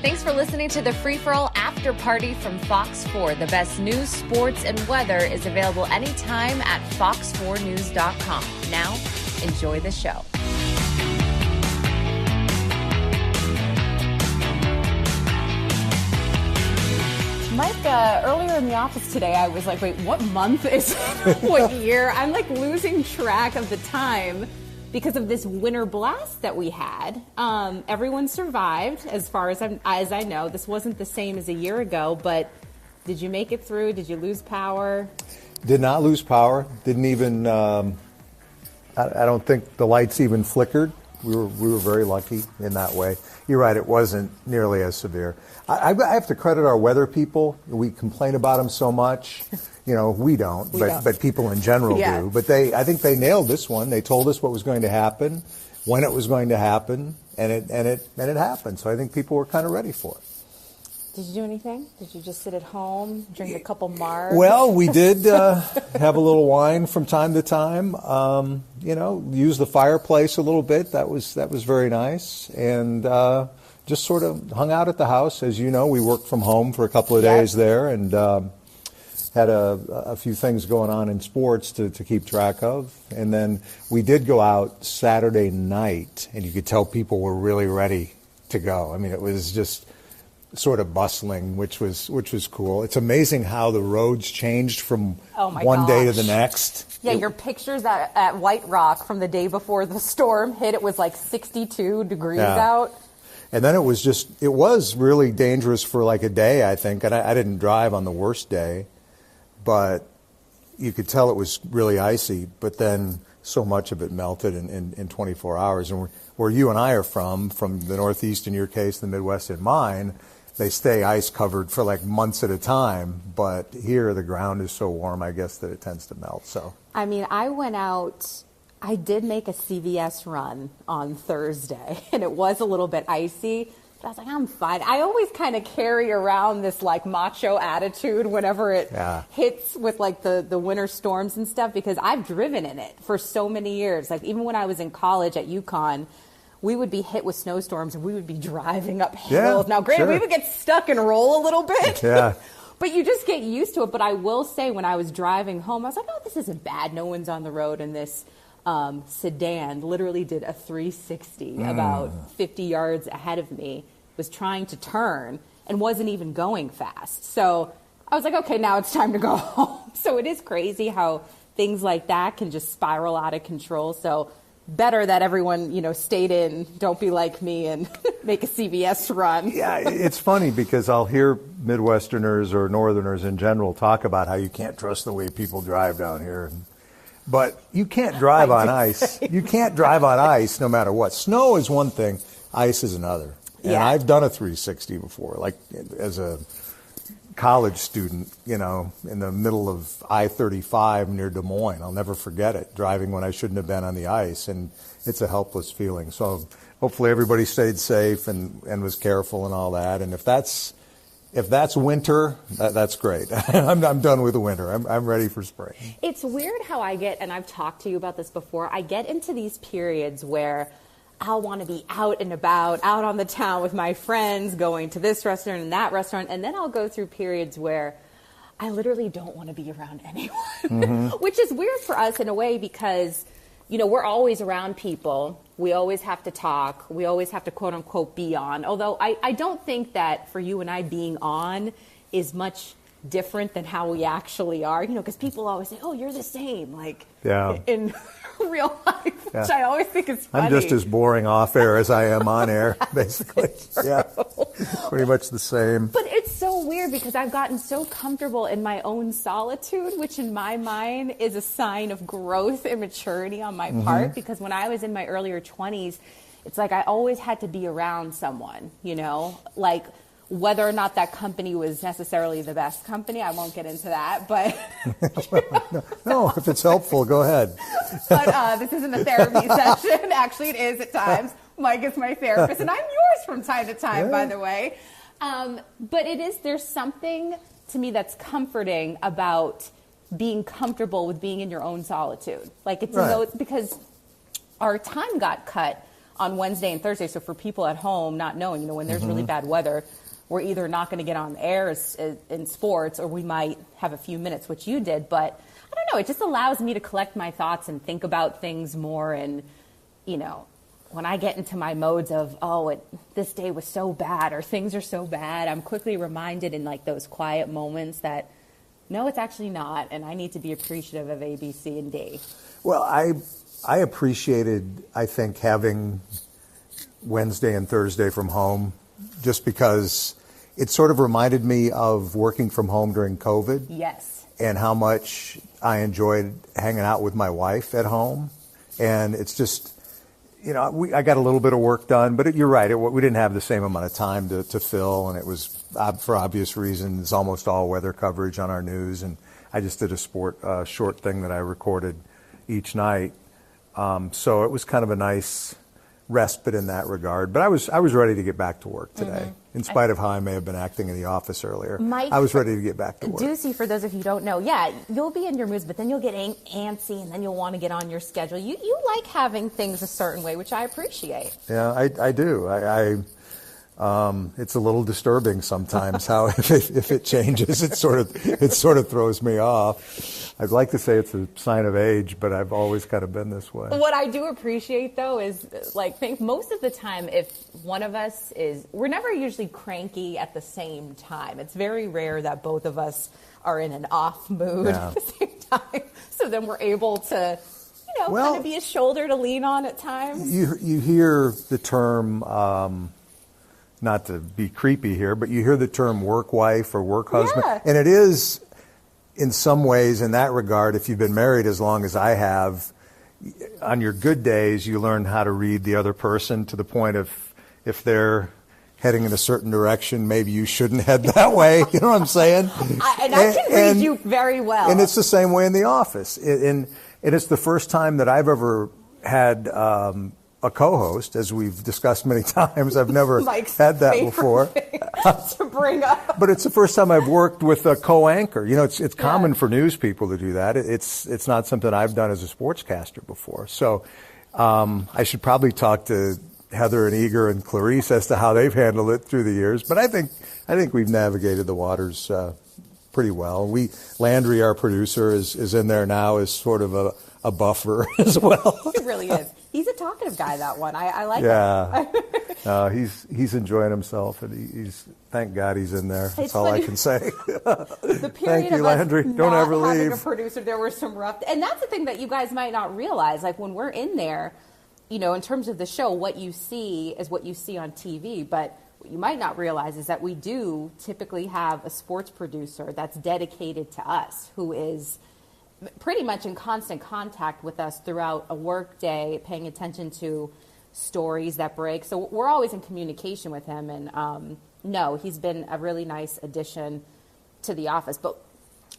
Thanks for listening to the Free-For-All After Party from Fox 4. The best news, sports, and weather is available anytime at fox4news.com. Now, enjoy the show. Mike, earlier in the office today, I was like, wait, what month is it? What year? I'm like losing track of the time because of this winter blast that we had. Everyone survived, as far as I know. This wasn't the same as a year ago, but did you make it through? Did you lose power? Did not lose power. Didn't even, I don't think the lights even flickered. We were very lucky in that way. You're right, it wasn't nearly as severe. I have to credit our weather people. We complain about them so much. You know, we don't, but people in general do. But I think they nailed this one. They told us what was going to happen, when it was going to happen, and it happened. So I think people were kind of ready for it. Did you do anything? Did you just sit at home, drink a couple Mars? Well, we did have a little wine from time to time. You know, use the fireplace a little bit. That was very nice, and just sort of hung out at the house. As you know, we worked from home for a couple of days there, and had a few things going on in sports to keep track of. And then we did go out Saturday night, and you could tell people were really ready to go. I mean, it was just sort of bustling, which was cool. It's amazing how the roads changed from one day to the next. Yeah, your pictures at White Rock from the day before the storm hit, it was like 62 degrees out. And then it was really dangerous for like a day, I think. And I didn't drive on the worst day, but you could tell it was really icy. But then so much of it melted in 24 hours. And where you and I are from the Northeast in your case, the Midwest in mine, they stay ice covered for like months at a time. But here the ground is so warm, I guess, that it tends to melt. So I mean, I went out. I did make a CVS run on Thursday, and it was a little bit icy, but I was like, I'm fine. I always kind of carry around this like macho attitude whenever it hits with like the winter storms and stuff, because I've driven in it for so many years. Like even when I was in college at UConn, we would be hit with snowstorms and we would be driving up hills. Now, granted, we would get stuck and roll a little bit. Yeah. But you just get used to it. But I will say, when I was driving home, I was like, oh, this isn't bad. No one's on the road, and this sedan literally did a 360 about 50 yards ahead of me, was trying to turn and wasn't even going fast. So I was like, okay, now it's time to go home. So it is crazy how things like that can just spiral out of control. So better that everyone, stayed in. Don't be like me and make a CVS run. Yeah, it's funny because I'll hear Midwesterners or Northerners in general talk about how you can't trust the way people drive down here. But you can't drive on ice. You can't drive on ice no matter what. Snow is one thing, ice is another. And I've done a 360 before, like as a college student, in the middle of I-35 near Des Moines. I'll never forget it, driving when I shouldn't have been on the ice. And it's a helpless feeling. So hopefully everybody stayed safe and was careful and all that. And if that's winter, that's great. I'm done with the winter. I'm ready for spring. It's weird how I get, and I've talked to you about this before, I get into these periods where I'll want to be out and about, out on the town with my friends, going to this restaurant and that restaurant, and then I'll go through periods where I literally don't want to be around anyone, which is weird for us in a way because, we're always around people. We always have to talk. We always have to, quote unquote, be on. Although I don't think that for you and I being on is much different than how we actually are, because people always say, oh, you're the same, like in real life, which I always think is funny. I'm just as boring off air as I am on air, basically. Yeah, pretty much the same. But it's so weird because I've gotten so comfortable in my own solitude, which in my mind is a sign of growth and maturity on my part, because when I was in my earlier 20s, it's like I always had to be around someone, like whether or not that company was necessarily the best company, I won't get into that, but... No, if it's helpful, go ahead. But this isn't a therapy session. Actually, it is at times. Mike is my therapist, and I'm yours from time to time, by the way. But there's something to me that's comforting about being comfortable with being in your own solitude. Like, it's because our time got cut on Wednesday and Thursday. So for people at home not knowing, when there's really bad weather, we're either not going to get on the air in sports, or we might have a few minutes, which you did. But I don't know, it just allows me to collect my thoughts and think about things more. And, when I get into my modes of, this day was so bad or things are so bad, I'm quickly reminded in like those quiet moments that, no, it's actually not. And I need to be appreciative of A, B, C, and D. Well, I appreciated, I think, having Wednesday and Thursday from home, just because it sort of reminded me of working from home during COVID. Yes. And how much I enjoyed hanging out with my wife at home. And it's just, I got a little bit of work done, but you're right. We didn't have the same amount of time to fill, and it was, for obvious reasons, almost all weather coverage on our news. And I just did a short thing that I recorded each night. So it was kind of a nice respite in that regard. But I was ready to get back to work today, in spite of how I may have been acting in the office earlier. Mike, I was ready to get back to work. Ducey, for those of you who don't know, you'll be in your moods, but then you'll get antsy, and then you'll want to get on your schedule. You like having things a certain way, which I appreciate. Yeah, I do. It's a little disturbing sometimes how if it changes, it sort of throws me off. I'd like to say it's a sign of age, but I've always kind of been this way. What I do appreciate, though, is think most of the time, if one of us we're never usually cranky at the same time. It's very rare that both of us are in an off mood at the same time. So then we're able to, kind of be a shoulder to lean on at times. You hear the term, not to be creepy here, but you hear the term work wife or work husband. Yeah. And it is, in some ways, in that regard, if you've been married as long as I have, on your good days, you learn how to read the other person to the point of, if they're heading in a certain direction, maybe you shouldn't head that way. You know what I'm saying? I can read you very well. And it's the same way in the office. And it's the first time that I've ever had a co-host, as we've discussed many times. I've never had that before. To bring up. But it's the first time I've worked with a co-anchor. It's common for news people to do that. It's not something I've done as a sportscaster before. So I should probably talk to Heather and Eager and Clarice as to how they've handled it through the years. But I think we've navigated the waters pretty well. Landry, our producer, is in there now as sort of a buffer as well. He really is. He's a talkative guy, that one. I like it. He's enjoying himself, and thank God he's in there. That's all I can say. The period Thank you, of Landry. us Don't not ever having leave. a producer, there were some rough, and that's the thing that you guys might not realize. Like when we're in there, in terms of the show, what you see is what you see on TV, but what you might not realize is that we do typically have a sports producer that's dedicated to us, who is pretty much in constant contact with us throughout a work day, paying attention to stories that break. So we're always in communication with him. And he's been a really nice addition to the office. But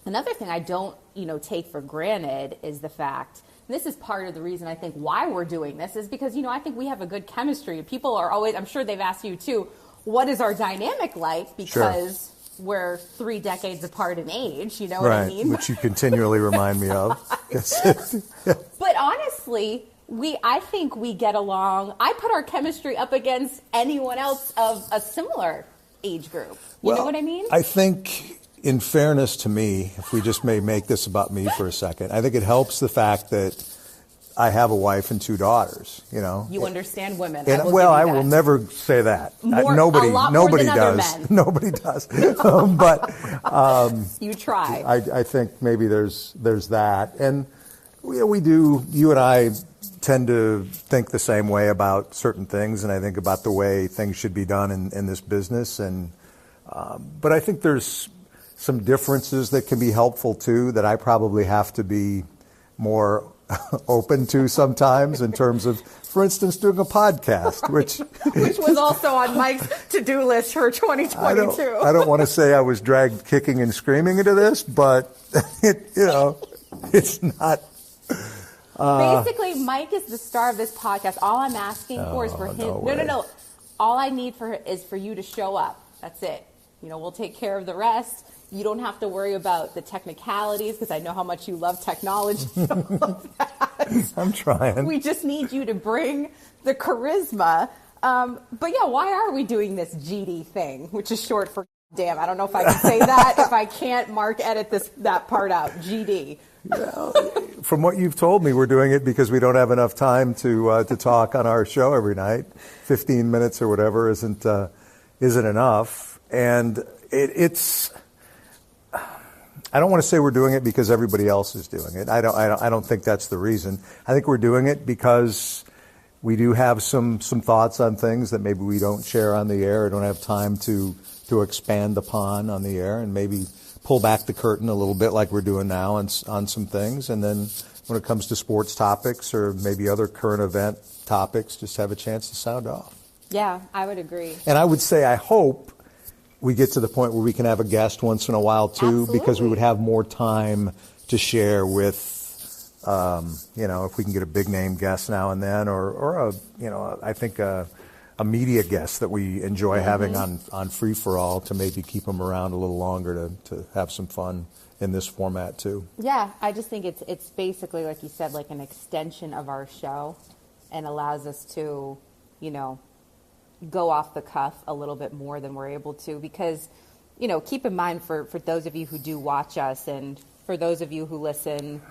another thing I don't, take for granted is the fact, and this is part of the reason I think why we're doing this, is because, I think we have a good chemistry. People are always, I'm sure they've asked you too, what is our dynamic like? Because we're 3 decades apart in age, what I mean? Which you continually remind me of. But honestly, I think we get along. I put our chemistry up against anyone else of a similar age group. You know what I mean? I think, in fairness to me, if we just may make this about me for a second, I think it helps the fact that I have a wife and 2 daughters, You understand women. And, I will never say that. Nobody does. Nobody does. But you try. I think maybe there's that. And we do, you and I tend to think the same way about certain things, and I think about the way things should be done in this business. And but I think there's some differences that can be helpful too, that I probably have to be more open to sometimes, in terms of, for instance, doing a podcast, which was also on Mike's to-do list for 2022. I don't want to say I was dragged kicking and screaming into this, but it's not. Basically, Mike is the star of this podcast. All I'm asking for is for him. No. All I need is for you to show up. That's it. We'll take care of the rest. You don't have to worry about the technicalities, because I know how much you love technology and all of that. I'm trying. We just need you to bring the charisma. But yeah, why are we doing this GD thing, which is short for damn? I don't know if I can say that. If I can't, Mark, edit that part out. GD. Well, from what you've told me, we're doing it because we don't have enough time to talk on our show every night. 15 minutes or whatever isn't enough, and it's. I don't want to say we're doing it because everybody else is doing it. I don't think that's the reason. I think we're doing it because we do have some thoughts on things that maybe we don't share on the air or don't have time to expand upon on the air, and maybe pull back the curtain a little bit like we're doing now on some things. And then when it comes to sports topics or maybe other current event topics, just have a chance to sound off. Yeah, I would agree. And I would say I hope we get to the point where we can have a guest once in a while too. Absolutely. Because we would have more time to share with, if we can get a big name guest now and then, or I think a media guest that we enjoy having on Free for All to maybe keep them around a little longer to have some fun in this format too. Yeah, I just think it's basically, like you said, like an extension of our show, and allows us to, go off the cuff a little bit more than we're able to, because, keep in mind for those of you who do watch us, and for those of you who listen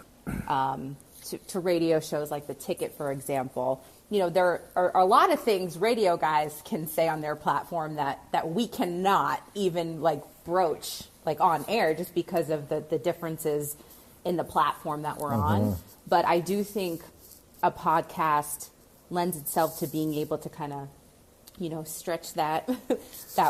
to radio shows like The Ticket, for example, there are a lot of things radio guys can say on their platform that we cannot even broach on air, just because of the differences in the platform that we're on. But I do think a podcast lends itself to being able to kind of, stretch that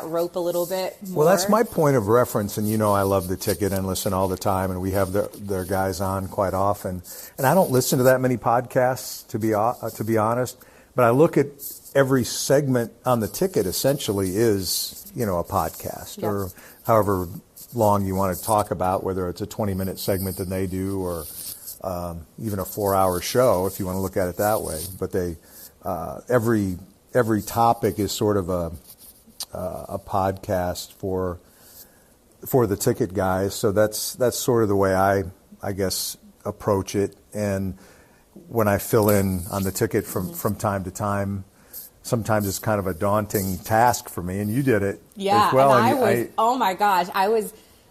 rope a little bit more. Well, that's my point of reference, and I love The Ticket and listen all the time, and we have their guys on quite often. And I don't listen to that many podcasts, to be honest, but I look at every segment on The Ticket essentially is, a podcast, or however long you want to talk about, whether it's a 20-minute segment that they do, or even a 4-hour show, if you want to look at it that way. But they every topic is sort of a podcast for The Ticket guys. So that's sort of the way I guess approach it. And when I fill in on The Ticket from time to time, sometimes it's kind of a daunting task for me. And you did it as well. And oh my gosh,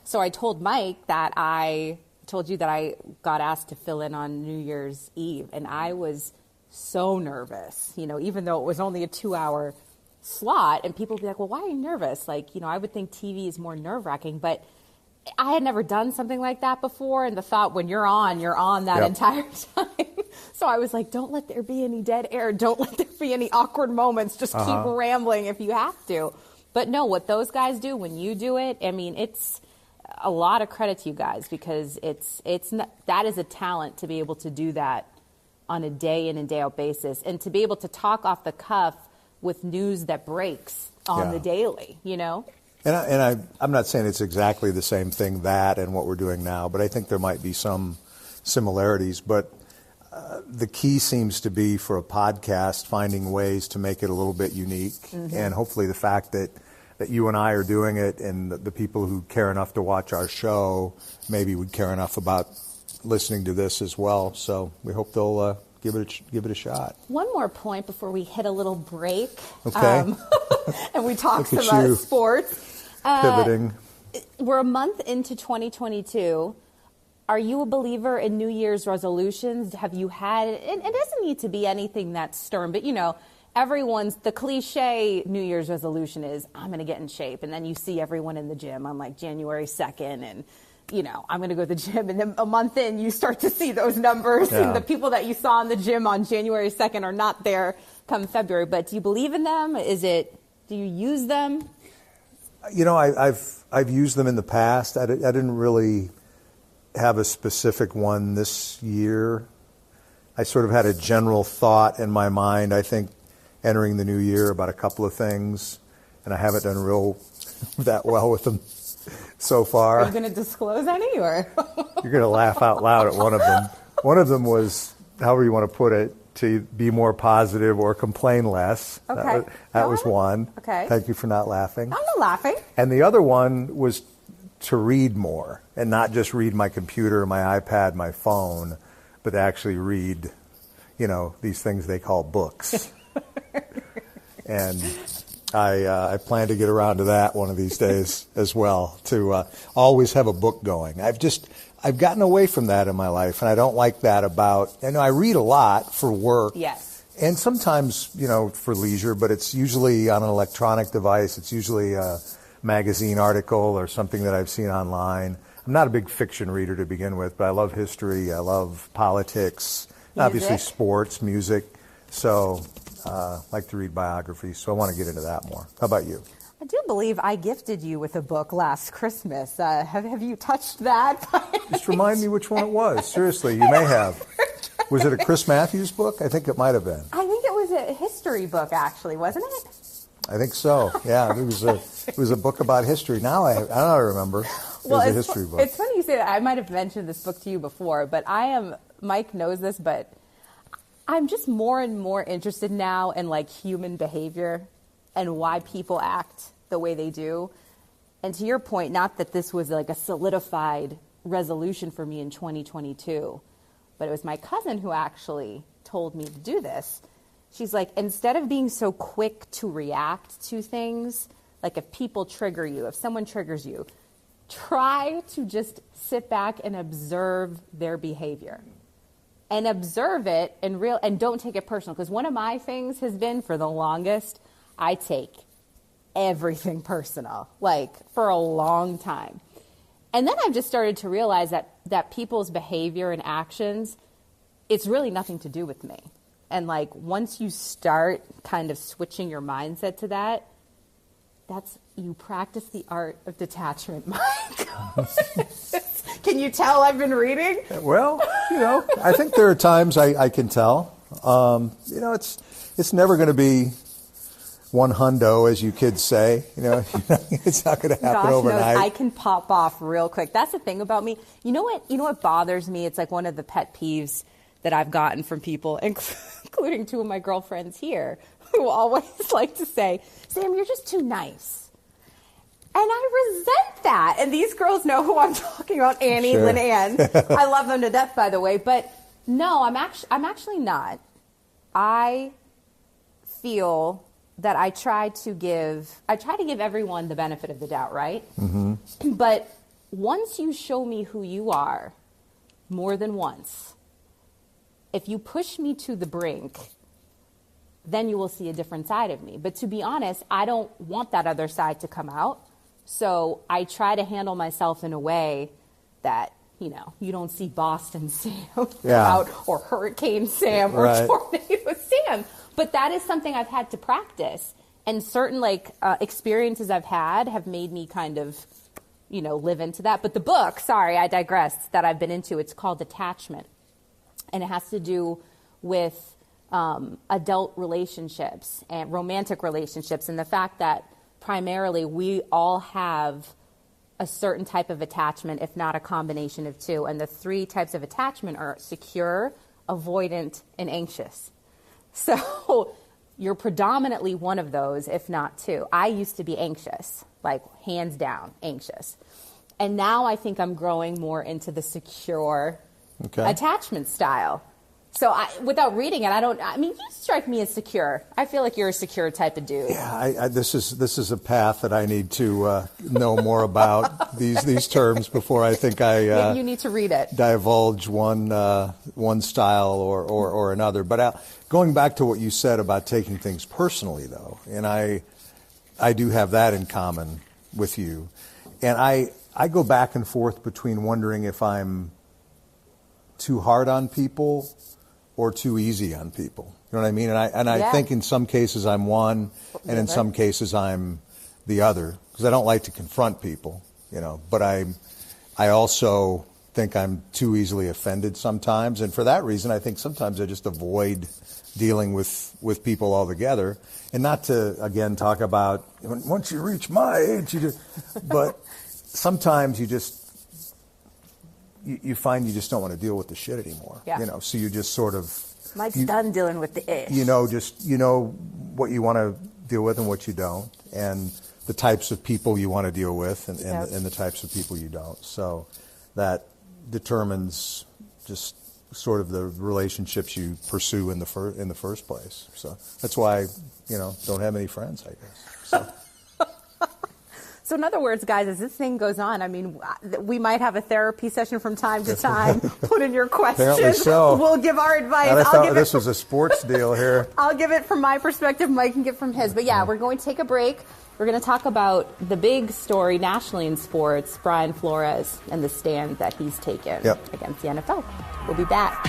so I told Mike that I told you that I got asked to fill in on New Year's Eve, and I was so nervous, even though it was only a 2-hour slot, and people would be like, well, why are you nervous? I would think TV is more nerve-wracking, but I had never done something like that before, and the thought, when you're on that entire time. So I was like, don't let there be any dead air. Don't let there be any awkward moments. Just keep rambling if you have to. But no, what those guys do when you do it, it's a lot of credit to you guys, because that is a talent to be able to do that on a day in and day out basis, and to be able to talk off the cuff with news that breaks on the daily, And I'm not saying it's exactly the same thing, that and what we're doing now, but I think there might be some similarities. But the key seems to be, for a podcast, finding ways to make it a little bit unique, and hopefully the fact that you and I are doing it, and the people who care enough to watch our show maybe would care enough about listening to this as well. So we hope they'll give it a shot. One more point before we hit a little break. Okay. And we talk some about sports. Pivoting. We're a month into 2022. Are you a believer in New Year's resolutions? Have you had, and it doesn't need to be anything that's stern, but the cliche New Year's resolution is, I'm going to get in shape. And then you see everyone in the gym on January 2nd, and I'm going to go to the gym, and then a month in, you start to see those numbers, and the people that you saw in the gym on January 2nd are not there come February. But do you believe in them? Do you use them? I've used them in the past. I didn't really have a specific one this year. I sort of had a general thought in my mind, I think, entering the new year about a couple of things, and I haven't done real that well with them so far. Are you going to disclose any, or? You're going to laugh out loud at one of them. One of them was, however you want to put it, to be more positive or complain less. Okay. That was one. Okay. Thank you for not laughing. I'm not laughing. And the other one was to read more, and not just read my computer, my iPad, my phone, but to actually read these things they call books. And I plan to get around to that one of these days as well, to always have a book going. I've gotten away from that in my life, and I don't like that about, I read a lot for work. Yes. And sometimes, for leisure, but it's usually on an electronic device. It's usually a magazine article or something that I've seen online. I'm not a big fiction reader to begin with, but I love history. I love politics, obviously sports, music. So I like to read biographies, so I want to get into that more. How about you? I do believe I gifted you with a book last Christmas. Have you touched that? Just remind me which one it was. Seriously, you may have. Was it a Chris Matthews book? I think it might have been. I think it was a history book, actually, wasn't it? I think so. Yeah, it was a book about history. Now I don't remember. It was a history book. It's funny you say that. I might have mentioned this book to you before, but Mike knows this, but I'm just more and more interested now in like human behavior and why people act the way they do. And to your point, not that this was like a solidified resolution for me in 2022, but it was my cousin who actually told me to do this. She's like, instead of being so quick to react to things, like if people trigger you, if someone triggers you, try to just sit back and observe their behavior. And observe it and don't take it personal. Because one of my things has been, for the longest, I take everything personal, like for a long time. And then I've just started to realize that people's behavior and actions, it's really nothing to do with me. And like once you start kind of switching your mindset to that, you practice the art of detachment, Mike. Can you tell I've been reading? Well, I think there are times I can tell. It's never going to be one hundo, as you kids say. It's not going to happen overnight. I can pop off real quick. That's the thing about me. You know what bothers me? It's like one of the pet peeves that I've gotten from people, including two of my girlfriends here, who always like to say, Sam, you're just too nice. And I resent that. And these girls know who I'm talking about, Annie, sure. Lynn Ann. I love them to death, by the way. But no, I'm actually not. I feel that I try to give everyone the benefit of the doubt, right? Mm-hmm. But once you show me who you are, more than once, if you push me to the brink, then you will see a different side of me. But to be honest, I don't want that other side to come out. So I try to handle myself in a way that, you don't see Boston Sam come out, or Hurricane Sam, or Tornado Sam. But that is something I've had to practice. And certain experiences I've had have made me kind of, live into that. But the book, sorry, I digressed, that I've been into, it's called Attachment. And it has to do with adult relationships and romantic relationships, and the fact that primarily we all have a certain type of attachment, if not a combination of two. And the three types of attachment are secure, avoidant, and anxious. So you're predominantly one of those, if not two. I used to be anxious, like hands down anxious. And now I think I'm growing more into the secure attachment style. So without reading it, you strike me as secure. I feel like you're a secure type of dude. Yeah, this is a path that I need to know more about, these terms, before I think I you need to read it. Divulge one style or another. But going back to what you said about taking things personally, though, and I do have that in common with you. And I go back and forth between wondering if I'm too hard on people or too easy on people. You know what I mean? And I think in some cases I'm one, and in some cases I'm the other, because I don't like to confront people, But I also think I'm too easily offended sometimes, and for that reason I think sometimes I just avoid dealing with people altogether. And not to, again, talk about once you reach my age, but sometimes you find you just don't want to deal with the shit anymore. Yeah. So you just sort of... Mike's done dealing with the ish. What you want to deal with and what you don't, and the types of people you want to deal with and the types of people you don't. So that determines just sort of the relationships you pursue in the first place. So that's why don't have any friends, I guess. So. So in other words, guys, as this thing goes on, I mean, we might have a therapy session from time to time. Put in your questions. Apparently so. We'll give our advice. I thought this was a sports deal here. I'll give it from my perspective. Mike can give from his. But yeah, we're going to take a break. We're going to talk about the big story nationally in sports, Brian Flores and the stand that he's taken against the NFL. We'll be back.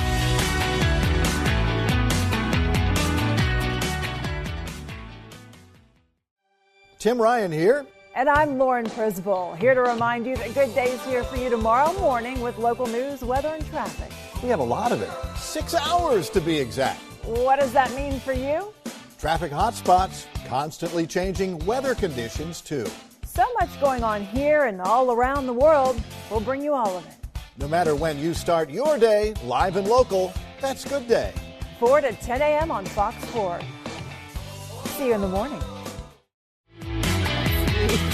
Tim Ryan here. And I'm Lauren Prisball, here to remind you that Good Day's here for you tomorrow morning with local news, weather, and traffic. We have a lot of it. 6 hours to be exact. What does that mean for you? Traffic hotspots, constantly changing weather conditions, too. So much going on here and all around the world. We'll bring you all of it. No matter when you start your day, live and local, that's Good Day. 4 to 10 a.m. on Fox 4. See you in the morning.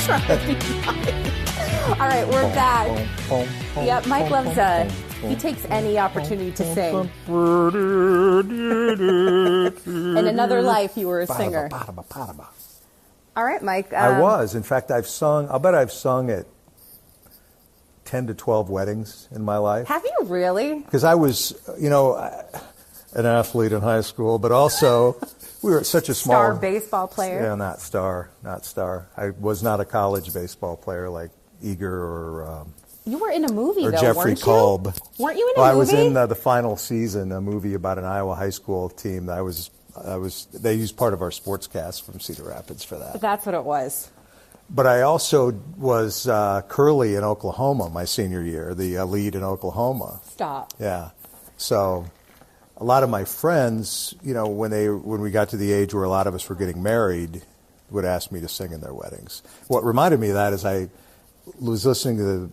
All right, we're back. Yep, Mike loves he takes any opportunity to sing. In another life, you were a singer. All right, Mike. I was. In fact, I'll bet I've sung at 10 to 12 weddings in my life. Have you really? Because I was, an athlete in high school, but also we were such a small... Star baseball player? Yeah, not star. I was not a college baseball player like Eager or... you were in a movie, or though, Jeffrey weren't Kolb. You? Weren't you in a movie? movie? I was in the final season, a movie about an Iowa high school team. They used part of our sportscast from Cedar Rapids for that. That's what it was. But I also was Curly in Oklahoma my senior year, the lead in Oklahoma. Stop. Yeah. So a lot of my friends, when we got to the age where a lot of us were getting married, would ask me to sing in their weddings. What reminded me of that is I was listening to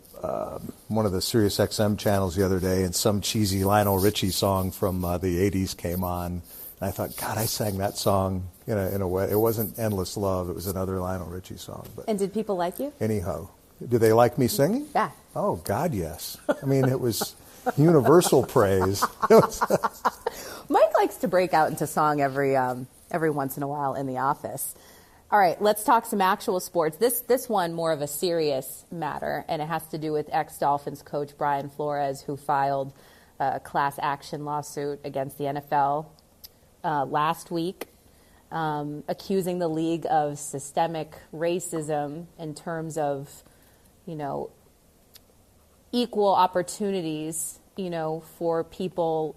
one of the Sirius XM channels the other day, and some cheesy Lionel Richie song from the 80s came on. And I thought, God, I sang that song in a way. It wasn't Endless Love. It was another Lionel Richie song. But and did people like you? Anyhow. Do they like me singing? Yeah. Oh, God, yes. I mean, it was universal praise. Mike likes to break out into song every once in a while in the office. All right, let's talk some actual sports. This one more of a serious matter, and it has to do with ex-Dolphins coach Brian Flores, who filed a class action lawsuit against the NFL last week, accusing the league of systemic racism in terms of, equal opportunities, for people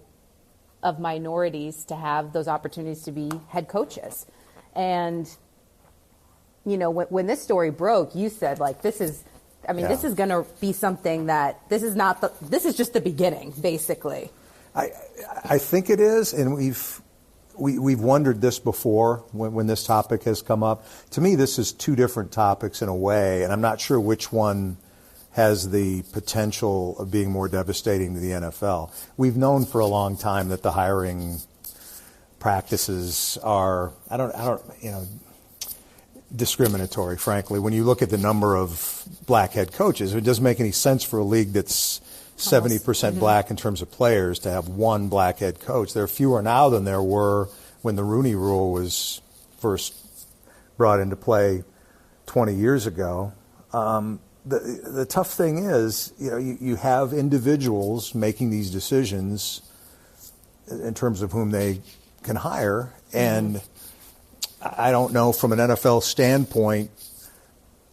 of minorities to have those opportunities to be head coaches. And when this story broke, you said, this is going to be something that this is just the beginning, basically. I think it is, and we've wondered this before when this topic has come up. To me, this is two different topics in a way, and I'm not sure which one has the potential of being more devastating to the NFL. We've known for a long time that the hiring practices are, discriminatory, frankly. When you look at the number of black head coaches, it doesn't make any sense for a league that's 70% black in terms of players to have one black head coach. There are fewer now than there were when the Rooney Rule was first brought into play 20 years ago. The tough thing is, you have individuals making these decisions in terms of whom they can hire, and I don't know from an NFL standpoint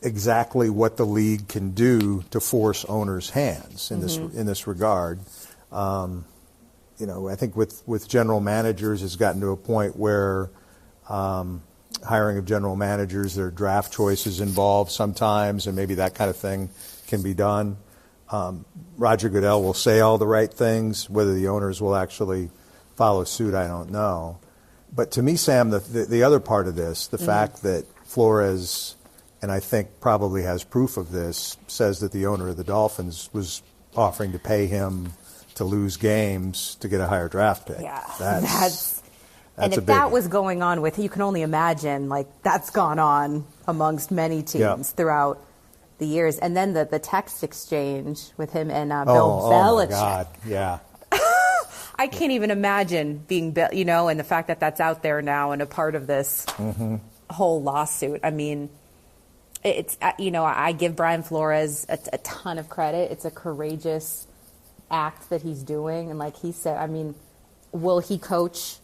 exactly what the league can do to force owners' hands in this regard. I think with general managers, it's gotten to a point where hiring of general managers, there are draft choices involved sometimes, and maybe that kind of thing can be done. Roger Goodell will say all the right things. Whether the owners will actually follow suit, I don't know. But to me, Sam, the other part of this, the fact that Flores, and I think probably has proof of this, says that the owner of the Dolphins was offering to pay him to lose games to get a higher draft pick. Yeah, that's and if that was going on you can only imagine, that's gone on amongst many teams throughout the years. And then the text exchange with him and Bill Belichick. Oh, my God, yeah. I can't even imagine being, and the fact that that's out there now and a part of this whole lawsuit. I mean, it's, I give Brian Flores a ton of credit. It's a courageous act that he's doing. And like he said, I mean, will he coach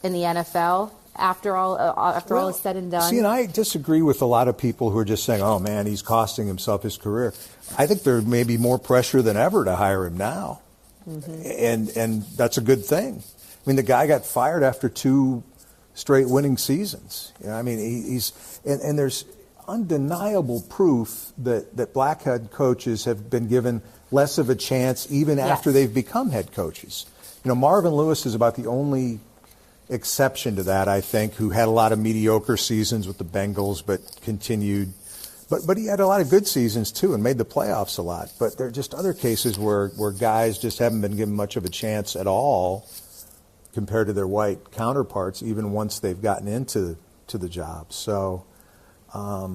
in the NFL after all is said and done? See, and I disagree with a lot of people who are just saying, oh, man, he's costing himself his career. I think there may be more pressure than ever to hire him now. And that's a good thing. I mean, the guy got fired after 2 straight winning seasons. I mean, and there's undeniable proof that black head coaches have been given less of a chance even after they've become head coaches. Marvin Lewis is about the only exception to that, I think, who had a lot of mediocre seasons with the Bengals but continued. But he had a lot of good seasons, too, and made the playoffs a lot. But there are just other cases where guys just haven't been given much of a chance at all compared to their white counterparts, even once they've gotten into the job. So, I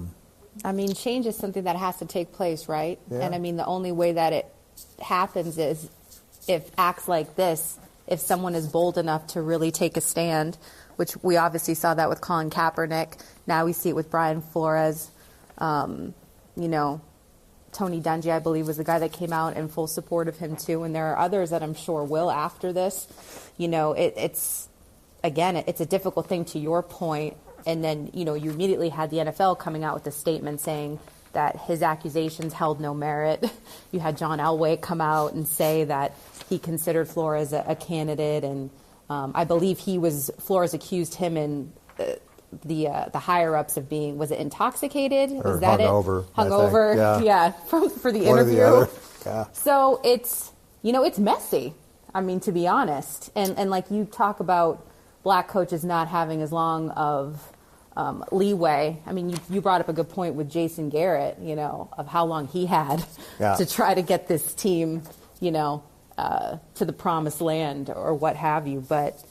mean, change is something that has to take place, right? Yeah. And I mean, the only way that it happens is if acts like this, if someone is bold enough to really take a stand, which we obviously saw that with Colin Kaepernick. Now we see it with Brian Flores. Tony Dungy, I believe, was the guy that came out in full support of him too. And there are others that I'm sure will after this. It's a difficult thing, to your point. And then, you immediately had the NFL coming out with a statement saying that his accusations held no merit. You had John Elway come out and say that he considered Flores a candidate. And I believe Flores accused him and the higher-ups of being, was it intoxicated? Or was that hungover, it? Hungover, yeah, for the One interview. or the other. Yeah. So it's messy. I mean, to be honest. And like you talk about black coaches not having as long of leeway. I mean, you brought up a good point with Jason Garrett, of how long he had to try to get this team, to the promised land or what have you. But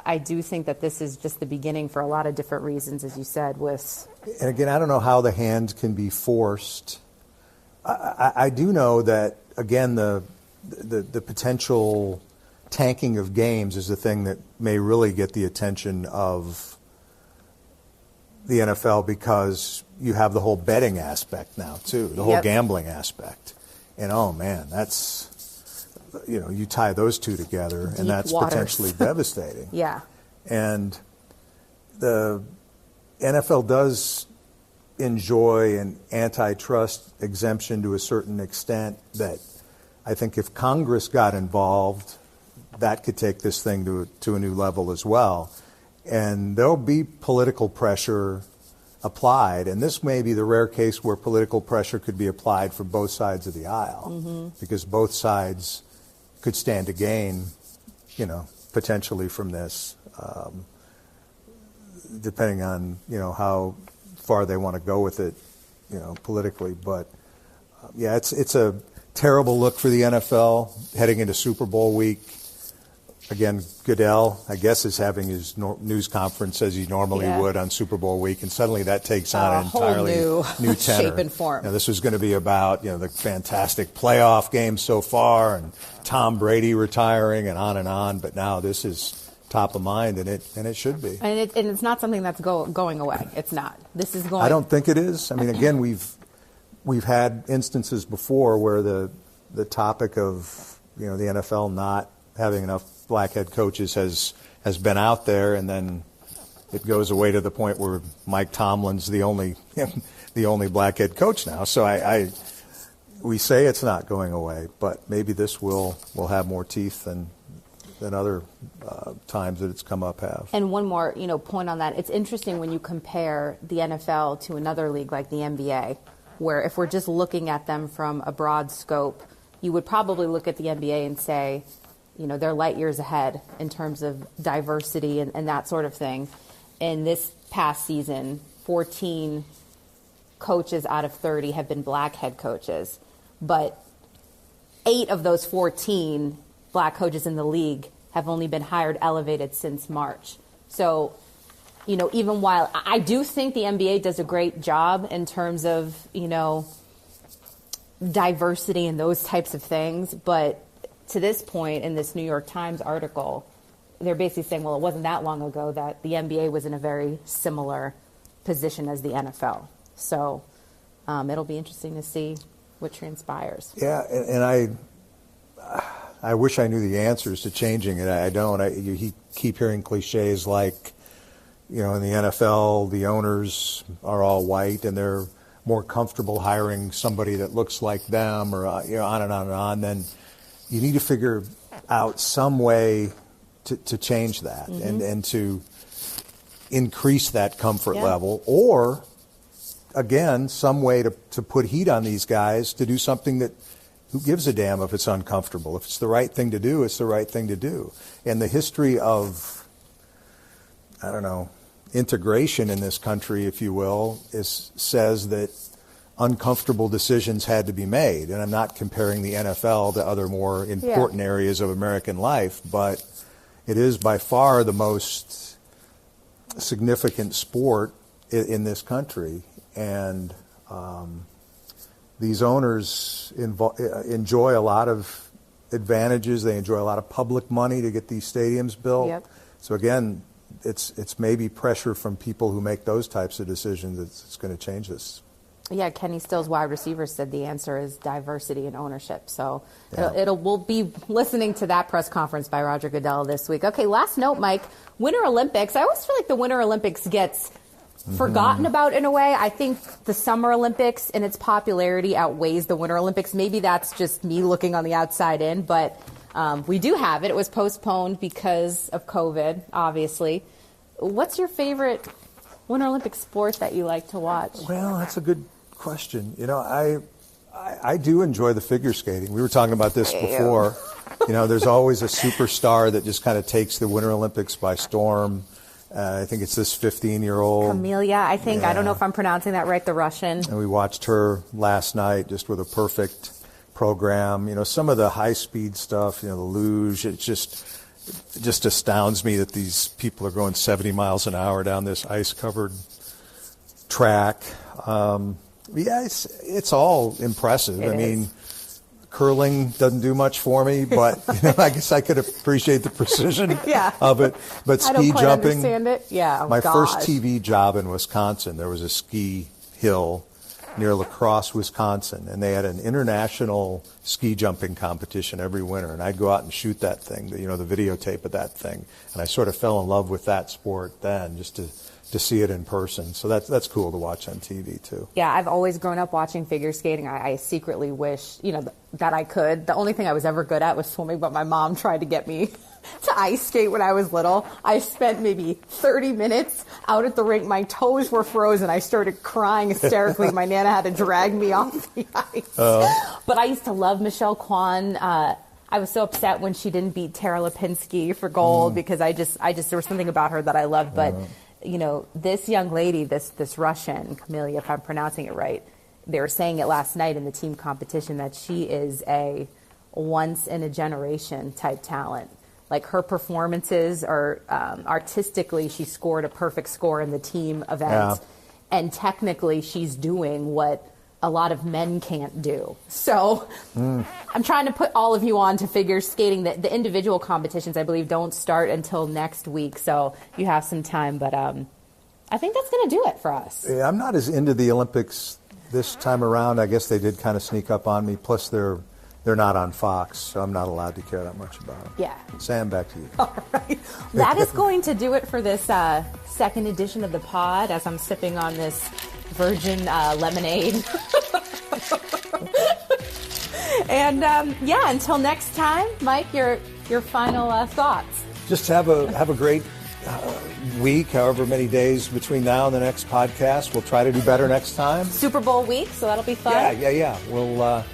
I do think that this is just the beginning for a lot of different reasons, as you said. And again, I don't know how the hand can be forced. I do know that, again, the potential tanking of games is the thing that may really get the attention of the NFL, because you have the whole betting aspect now too, the whole gambling aspect. And oh man, that's, you tie those two together and that's potentially devastating. Yeah. And the NFL does enjoy an antitrust exemption to a certain extent that I think if Congress got involved, that could take this thing to a new level as well. And there'll be political pressure applied, and this may be the rare case where political pressure could be applied for both sides of the aisle, because both sides could stand to gain, potentially from this, depending on, how far they want to go with it, politically. But it's a terrible look for the NFL heading into Super Bowl week. Again, Goodell, I guess, is having his news conference as he normally would on Super Bowl week, and suddenly that takes on an entirely new tenor. Shape and form. This was going to be about the fantastic playoff games so far, and Tom Brady retiring, and on. But now this is top of mind, and it should be. And it's not something that's going away. It's not. This is going. I don't think it is. I mean, again, we've had instances before where the topic of the NFL not having enough black head coaches has been out there, and then it goes away to the point where Mike Tomlin's the only black head coach now. So we say it's not going away, but maybe this will have more teeth than other times that it's come up have. And one more point on that. It's interesting when you compare the NFL to another league like the NBA, where if we're just looking at them from a broad scope, you would probably look at the NBA and say, they're light years ahead in terms of diversity and that sort of thing. In this past season, 14 coaches out of 30 have been black head coaches. But 8 of those 14 black coaches in the league have only been elevated since March. So, even while I do think the NBA does a great job in terms of, diversity and those types of things, but to this point in this New York Times article, they're basically saying, well, it wasn't that long ago that the NBA was in a very similar position as the NFL. So it'll be interesting to see what transpires. Yeah, and I wish I knew the answers to changing it. I don't. You keep hearing cliches like, in the NFL, the owners are all white and they're more comfortable hiring somebody that looks like them, or on and on and on. Then you need to figure out some way to change that and to increase that comfort level, or again, some way to put heat on these guys to do something that, who gives a damn if it's uncomfortable? If it's the right thing to do, it's the right thing to do. And the history of, integration in this country, if you will, says that uncomfortable decisions had to be made. And I'm not comparing the NFL to other more important areas of American life, but it is by far the most significant sport in this country. And these owners enjoy a lot of advantages. They enjoy a lot of public money to get these stadiums built. Yep. So again, it's maybe pressure from people who make those types of decisions that's going to change this. Yeah, Kenny Stills, wide receiver, said the answer is diversity in ownership. So we'll be listening to that press conference by Roger Goodell this week. Okay, last note, Mike. Winter Olympics. I always feel like the Winter Olympics gets forgotten about in a way. I think the Summer Olympics and its popularity outweighs the Winter Olympics. Maybe that's just me looking on the outside in, but we do have it. It was postponed because of COVID, obviously. What's your favorite Winter Olympic sport that you like to watch? Well, that's a good question. I do enjoy the figure skating. We were talking about this before. There's always a superstar that just kind of takes the Winter Olympics by storm. I think it's this 15-year-old. Camelia, I think. Yeah. I don't know if I'm pronouncing that right, the Russian. And we watched her last night just with a perfect program. Some of the high-speed stuff, the luge, it just astounds me that these people are going 70 miles an hour down this ice-covered track. It's all impressive. I mean, curling doesn't do much for me, but I guess I could appreciate the precision of it. But ski I don't quite jumping, understand it. Yeah, my first TV job in Wisconsin, there was a ski hill near La Crosse, Wisconsin, and they had an international ski jumping competition every winter, and I'd go out and shoot that thing, the videotape of that thing, and I sort of fell in love with that sport then, just to see it in person. So that's cool to watch on TV too. Yeah, I've always grown up watching figure skating. I secretly wish, that I could. The only thing I was ever good at was swimming, but my mom tried to get me to ice skate when I was little. I spent maybe 30 minutes out at the rink. My toes were frozen. I started crying hysterically. My Nana had to drag me off the ice. But I used to love Michelle Kwan. I was so upset when she didn't beat Tara Lipinski for gold because I just there was something about her that I loved. But this young lady, this Russian, Camelia, if I'm pronouncing it right, they were saying it last night in the team competition that she is a once-in-a-generation type talent. Like, her performances are artistically, she scored a perfect score in the team event. Yeah. And technically, she's doing what a lot of men can't do. So I'm trying to put all of you on to figure skating. The individual competitions, I believe, don't start until next week. So you have some time. But I think that's going to do it for us. Yeah, I'm not as into the Olympics this time around. I guess they did kind of sneak up on me. Plus, they're not on Fox, so I'm not allowed to care that much about them. Yeah. Sam, back to you. All right. That is going to do it for this second edition of the pod as I'm sipping on this virgin lemonade. And, until next time, Mike, your final thoughts. Just have a great week, however many days between now and the next podcast. We'll try to do better next time. Super Bowl week, so that'll be fun. Yeah. We'll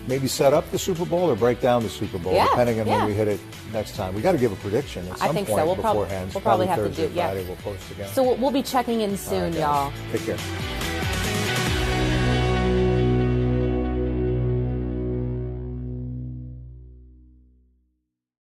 maybe set up the Super Bowl or break down the Super Bowl, depending on when we hit it next time. We got to give a prediction at some point beforehand. We'll probably have Thursday, to do. Friday, we'll post again. So we'll be checking in soon, y'all. Take care.